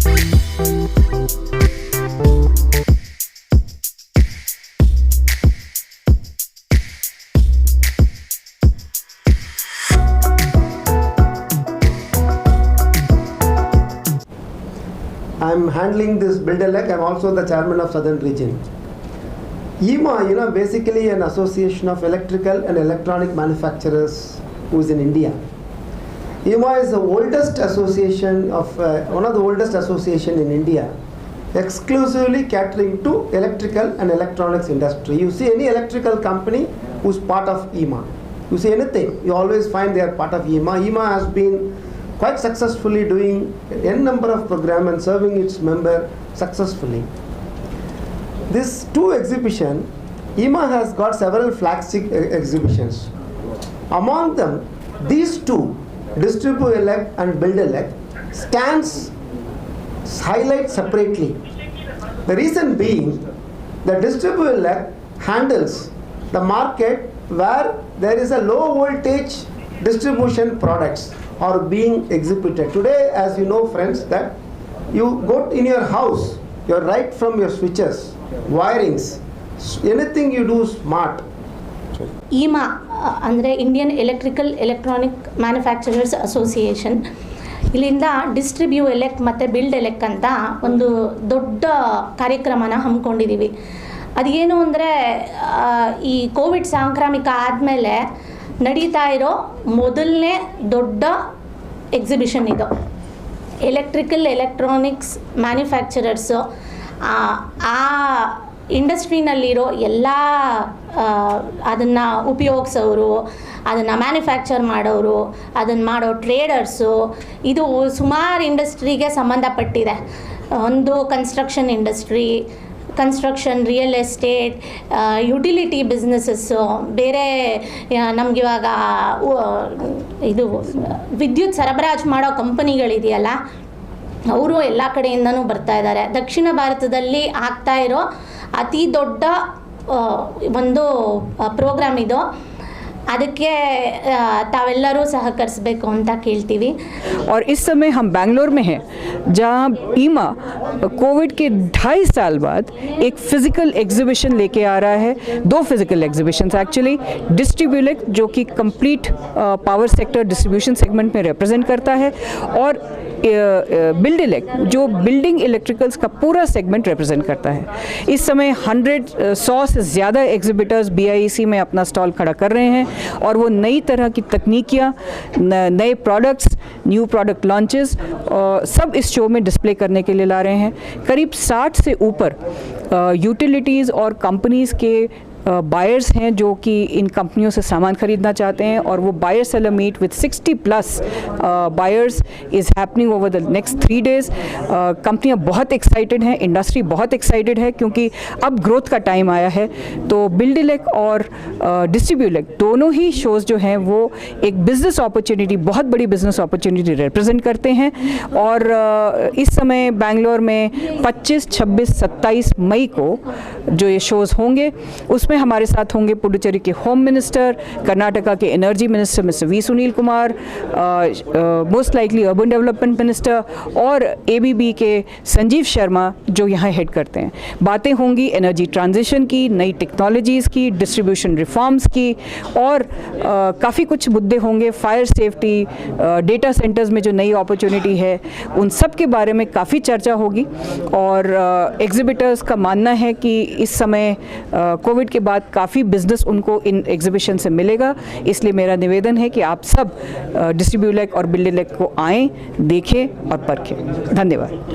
I'm handling this Buildelec. I'm also the chairman of Southern Region. EMA, basically an association of electrical and electronic manufacturers who is in India. EMA is the oldest association of one of the oldest association in India, exclusively catering to electrical and electronics industry. You see any electrical company who's part of EMA. You see anything, you always find they are part of EMA. EMA has been quite successfully doing n number of programs and serving its member successfully. This two exhibition, EMA has got several flagship exhibitions. Among them, these two, DistribuElect and Buildelec, stands highlight separately. The reason being, the DistribuElect handles the market where there is a low voltage distribution products are being exhibited. Today, as you know friends, that you go in your house, you're right from your switches, wirings, anything you do smart. EMA ಅಂದರೆ Indian electronic manufacturers association, ಇಲ್ಲಿಂದ ಡಿಸ್ಟ್ರಿಬ್ಯೂಎಲೆಕ್ಟ್ ಮತ್ತು ಬಿಲ್ಡೆಲೆಕ್ಟ್ ಅಂತ ಒಂದು ದೊಡ್ಡ ಕಾರ್ಯಕ್ರಮನ ಹಮ್ಮಿಕೊಂಡಿದ್ದೀವಿ. ಅದೇನು ಅಂದರೆ ಈ ಕೋವಿಡ್ ಸಾಂಕ್ರಾಮಿಕ ಆದಮೇಲೆ ನಡೀತಾ ಇರೋ ಮೊದಲನೇ ದೊಡ್ಡ ಎಕ್ಸಿಬಿಷನ್ ಇದು. ಎಲೆಕ್ಟ್ರಾನಿಕ್ಸ್ ಮ್ಯಾನುಫ್ಯಾಕ್ಚರರ್ಸು ಆ ಇಂಡಸ್ಟ್ರಿನಲ್ಲಿರೋ ಎಲ್ಲ ಅದನ್ನು ಉಪಯೋಗಿಸೋರು, ಅದನ್ನು ಮ್ಯಾನುಫ್ಯಾಕ್ಚರ್ ಮಾಡೋರು, ಅದನ್ನು ಮಾಡೋ ಟ್ರೇಡರ್ಸು, ಇದು ಸುಮಾರು ಇಂಡಸ್ಟ್ರಿಗೆ ಸಂಬಂಧಪಟ್ಟಿದೆ. ಒಂದು construction industry, construction, real estate, utility businesses, ಬೇರೆ ನಮಗಿವಾಗ ಇದು ವಿದ್ಯುತ್ ಸರಬರಾಜು ಮಾಡೋ ಕಂಪನಿಗಳಿದೆಯಲ್ಲ, ಅವರು ಎಲ್ಲ ಕಡೆಯಿಂದನೂ ಬರ್ತಾ ಇದ್ದಾರೆ. ದಕ್ಷಿಣ ಭಾರತದಲ್ಲಿ ಆಗ್ತಾ ಇರೋ ಅತಿ ದೊಡ್ಡ ಒಂದು ಪ್ರೋಗ್ರಾಮ್ ಇದು. ಅದಕ್ಕೆ ತಾವೆಲ್ಲರೂ ಸಹಕರಿಸಬೇಕು ಅಂತ ಕೇಳ್ತೀವಿ. और इस समय हम बैंगलोर में हैं, जहां ईमा कोविड के 2.5 साल बाद एक फिज़िकल एग्जीबिशन लेके आ रहा है. 2 फिज़िकल एग्जीबिशंस एक्चुअली. डिस्ट्रीब्यूएलेक्ट जो कि complete power sector distribution segment में रिप्रेजेंट करता है, और बिल्डेलेक्ट जो बिल्डिंग इलेक्ट्रिकल्स का पूरा सेगमेंट रिप्रेजेंट करता है. इस समय 100 से ज़्यादा एग्जिबिटर्स BIEC में अपना स्टॉल खड़ा कर रहे हैं, और वो नई तरह की तकनीकियाँ, नए प्रोडक्ट्स, न्यू प्रोडक्ट लॉन्चेस सब इस शो में डिस्प्ले करने के लिए ला रहे हैं. करीब 60 से ऊपर यूटिलिटीज़ और कंपनीज़ के बायर्स हैं जो कि इन कंपनियों से सामान खरीदना चाहते हैं, और वो buyer seller meet with 60+ buyers is happening over the next 3 days. कंपनियां बहुत एक्साइटेड हैं, इंडस्ट्री बहुत एक्साइटेड है, क्योंकि अब ग्रोथ का टाइम आया है. तो बिल्डेलेक्ट और डिस्ट्रीब्यूएलेक्ट दोनों ही शोज़ जो हैं वो एक बिज़नेस अपॉर्चुनिटी, बहुत बड़ी बिज़नेस अपॉर्चुनिटी रिप्रेजेंट करते हैं. और इस समय बैंगलोर में 25, 26, 27 मई को जो ये शोज़ होंगे, उसमें हमारे साथ होंगे पुडुचेरी के होम मिनिस्टर, कर्नाटका के energy minister mister V Sunil Kumar, most likely urban development minister, और ABB के संजीव शर्मा जो यहाँ हेड करते हैं. बातें होंगी एनर्जी ट्रांजिशन की, नई टेक्नोलॉजीज़ की, डिस्ट्रीब्यूशन रिफॉर्म्स की, और काफ़ी कुछ मुद्दे होंगे. फायर सेफ्टी, डेटा सेंटर्स में जो नई अपॉर्चुनिटी है, उन सब के बारे में काफ़ी चर्चा होगी. और एग्जिबिटर्स का मानना है कि इस समय कोविड के बाद काफ़ी बिजनेस उनको इन एग्जीबिशन से मिलेगा. इसलिए मेरा निवेदन है कि आप सब डिस्ट्रीब्यूएलेक्ट और बिल्डेलेक्ट को आएँ, देखें और परखें. धन्यवाद.